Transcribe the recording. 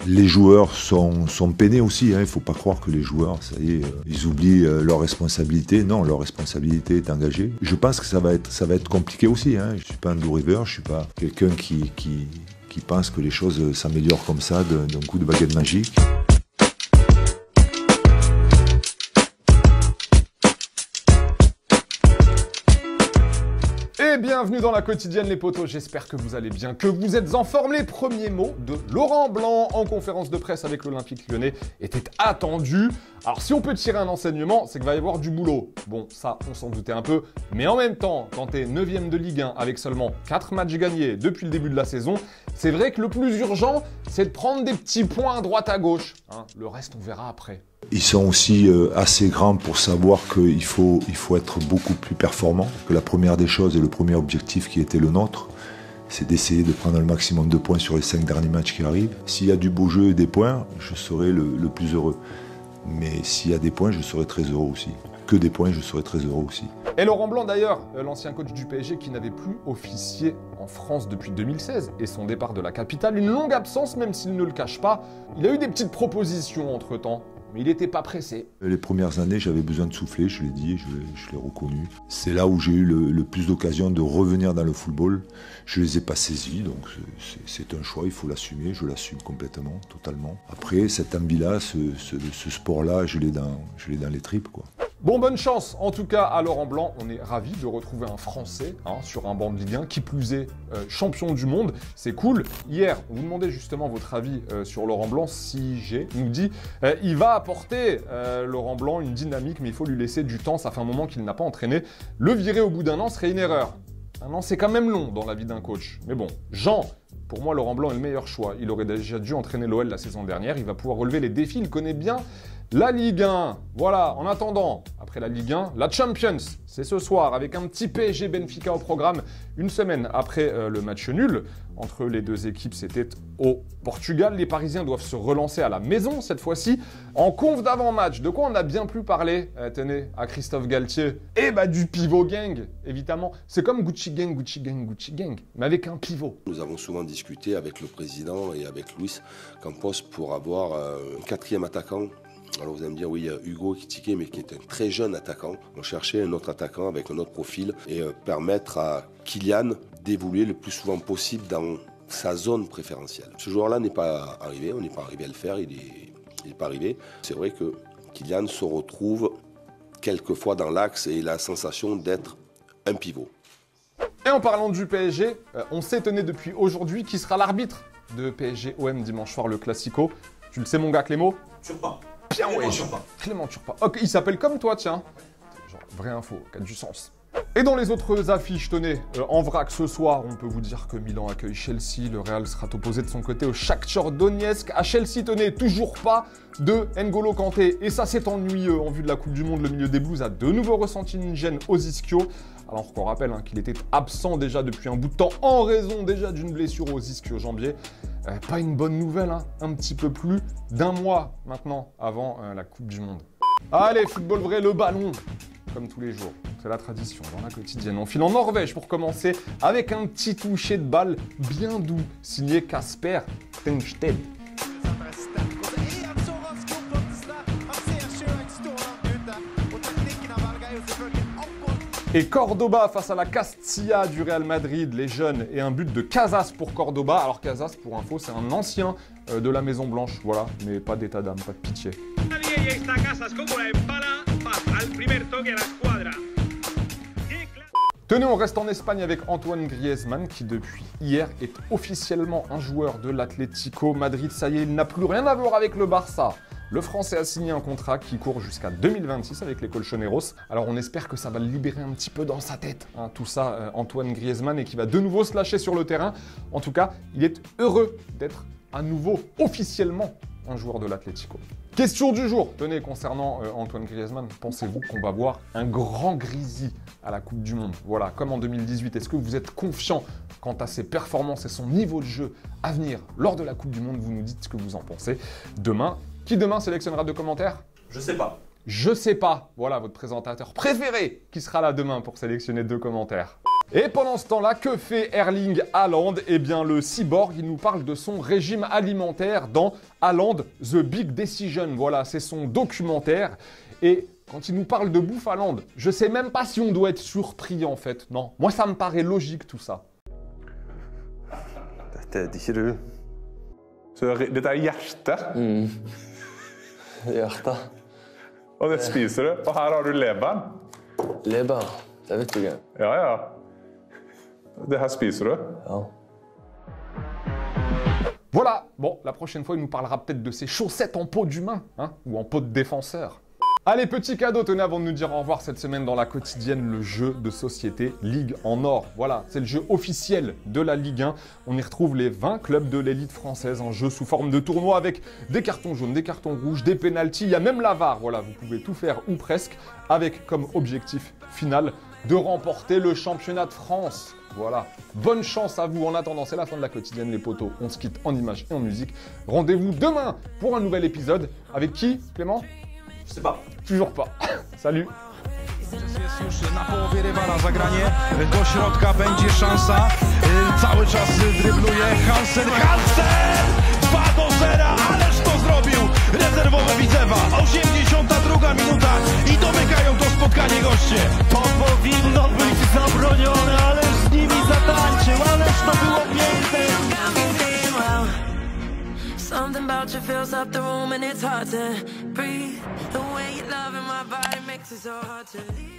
Les joueurs sont peinés aussi, hein. Il ne faut pas croire que les joueurs, ça y est, ils oublient leur responsabilité. Non, leur responsabilité est engagée. Je pense que ça va être compliqué aussi, hein. Je ne suis pas un doux rêveur, je ne suis pas quelqu'un qui pense que les choses s'améliorent comme ça d'un coup de baguette magique. Et bienvenue dans la quotidienne les potos, j'espère que vous allez bien, que vous êtes en forme. Les premiers mots de Laurent Blanc en conférence de presse avec l'Olympique Lyonnais étaient attendus. Alors si on peut tirer un enseignement, c'est qu'il va y avoir du boulot. Bon, ça on s'en doutait un peu, mais en même temps, quand t'es 9e de Ligue 1 avec seulement 4 matchs gagnés depuis le début de la saison, c'est vrai que le plus urgent, c'est de prendre des petits points à droite à gauche. Hein, le reste on verra après. Ils sont aussi assez grands pour savoir qu'il faut être beaucoup plus performant, que la première des choses et le premier objectif qui était le nôtre, c'est d'essayer de prendre le maximum de points sur les 5 derniers matchs qui arrivent. S'il y a du beau jeu et des points, je serai le plus heureux. Mais s'il y a des points, je serai très heureux aussi. Que des points, je serai très heureux aussi. Et Laurent Blanc d'ailleurs, l'ancien coach du PSG qui n'avait plus officié en France depuis 2016 et son départ de la capitale, une longue absence même s'il ne le cache pas. Il a eu des petites propositions entre-temps. Mais il n'était pas pressé. Les premières années, j'avais besoin de souffler, je l'ai dit, je l'ai reconnu. C'est là où j'ai eu le plus d'occasions de revenir dans le football. Je les ai pas saisis, donc c'est un choix, il faut l'assumer, je l'assume complètement, totalement. Après, cette envie-là, ce sport-là, je l'ai dans les tripes, quoi. Bon, bonne chance en tout cas à Laurent Blanc. On est ravis de retrouver un Français sur un banc de Ligue 1, qui plus est champion du monde. C'est cool. Hier, on vous demandait justement votre avis sur Laurent Blanc. Si j'ai nous dit, il va apporter Laurent Blanc une dynamique, mais il faut lui laisser du temps. Ça fait un moment qu'il n'a pas entraîné. Le virer au bout d'un an serait une erreur. Un an, c'est quand même long dans la vie d'un coach. Mais bon, Jean, pour moi, Laurent Blanc est le meilleur choix. Il aurait déjà dû entraîner l'OL la saison dernière. Il va pouvoir relever les défis. Il connaît bien la Ligue 1. Voilà, en attendant, après la Ligue 1, la Champions, c'est ce soir avec un petit PSG Benfica au programme. Une semaine après le match nul entre les deux équipes, c'était au Portugal. Les Parisiens doivent se relancer à la maison cette fois-ci en conf d'avant-match. De quoi on a bien plus parlé, tenez, à Christophe Galtier? Eh bah du pivot gang, évidemment. C'est comme Gucci Gang, Gucci Gang, Gucci Gang, mais avec un pivot. Nous avons souvent discuté avec le président et avec Luis Campos pour avoir un quatrième attaquant. Alors vous allez me dire, oui, il y a Hugo Ekitike, mais qui est un très jeune attaquant. On cherchait un autre attaquant avec un autre profil et permettre à Kylian d'évoluer le plus souvent possible dans sa zone préférentielle. Ce joueur-là n'est pas arrivé, on n'est pas arrivé à le faire, il n'est pas arrivé. C'est vrai que Kylian se retrouve quelquefois dans l'axe et il a la sensation d'être un pivot. Et en parlant du PSG, on s'étonnait depuis aujourd'hui qui sera l'arbitre de PSG-OM dimanche soir, le Classico. Tu le sais mon gars Clément? Turpin. Bien ouais, Clément Turpin. Ok, il s'appelle comme toi, tiens. Genre, vraie info, qui a du sens. Et dans les autres affiches, tenez, en vrac ce soir, on peut vous dire que Milan accueille Chelsea, le Real sera opposé de son côté au Shakhtar Donetsk. À Chelsea, tenez, toujours pas de N'Golo Kanté. Et ça, c'est ennuyeux en vue de la Coupe du Monde. Le milieu des Blues a de nouveau ressenti une gêne aux ischios. Alors qu'on rappelle qu'il était absent déjà depuis un bout de temps en raison déjà d'une blessure aux ischio-jambiers. Pas une bonne nouvelle, un petit peu plus d'un mois maintenant avant la Coupe du Monde. Allez, football vrai, le ballon, comme tous les jours. C'est la tradition dans la quotidienne. On file en Norvège pour commencer avec un petit toucher de balle bien doux, signé Kasper Tengstedt. Et Cordoba face à la Castilla du Real Madrid, les jeunes, et un but de Casas pour Cordoba. Alors Casas, pour info, c'est un ancien de la Maison Blanche, voilà, mais pas d'état d'âme, pas de pitié. Tenez, on reste en Espagne avec Antoine Griezmann qui depuis hier est officiellement un joueur de l'Atlético Madrid. Ça y est, il n'a plus rien à voir avec le Barça. Le Français a signé un contrat qui court jusqu'à 2026 avec les Colchoneros. Alors on espère que ça va le libérer un petit peu dans sa tête, tout ça, Antoine Griezmann, et qui va de nouveau se lâcher sur le terrain. En tout cas, il est heureux d'être à nouveau officiellement un joueur de l'Atlético. Question du jour, tenez, concernant Antoine Griezmann, pensez-vous qu'on va voir un grand Grisi à la Coupe du Monde? Voilà, comme en 2018, est-ce que vous êtes confiant quant à ses performances et son niveau de jeu à venir lors de la Coupe du Monde? Vous nous dites ce que vous en pensez. Demain, qui demain sélectionnera 2 commentaires? Je sais pas. Je sais pas. Voilà votre présentateur préféré qui sera là demain pour sélectionner 2 commentaires. Et pendant ce temps-là, que fait Erling Haaland? Eh bien, le cyborg, il nous parle de son régime alimentaire dans Haaland The Big Decision. Voilà, c'est son documentaire. Et quand il nous parle de bouffe Haaland, je sais même pas si on doit être surpris en fait. Non, moi ça me paraît logique tout ça. Dette ikke du. Så dette hjertet? Hjertet. Og det spiser du. Og her har du leveren. Leber, det vet du ikke. Ja, ja. Det her spiser du. Ja. Voilà, bon, la prochaine fois il nous parlera peut-être de ses chaussettes en peau d'humain, hein, ou en peau de défenseur. Allez, petit cadeau, tenez, avant de nous dire au revoir cette semaine dans la quotidienne, le jeu de société Ligue en Or. Voilà, c'est le jeu officiel de la Ligue 1. On y retrouve les 20 clubs de l'élite française, un jeu sous forme de tournoi avec des cartons jaunes, des cartons rouges, des pénaltys, il y a même la VAR. Voilà, vous pouvez tout faire ou presque, avec comme objectif final de remporter le championnat de France. Voilà, bonne chance à vous. En attendant, c'est la fin de la quotidienne, les potos. On se quitte en images et en musique. Rendez-vous demain pour un nouvel épisode. Avec qui, Clément? Je sais pas. Toujours pas. Salut. Jest już na połowie rywala zagranie, do środka będzie szansa, cały czas drybluje Hansen, 2-0, ależ to zrobił rezerwowy Widzewa, 82 minuta i domykają to spotkanie goście. To powinno być zabronione, ależ z nimi zatańczył, ależ to było piękne. Something about you fills up the room and it's hard to breathe. The way you love in my body makes it so hard to leave.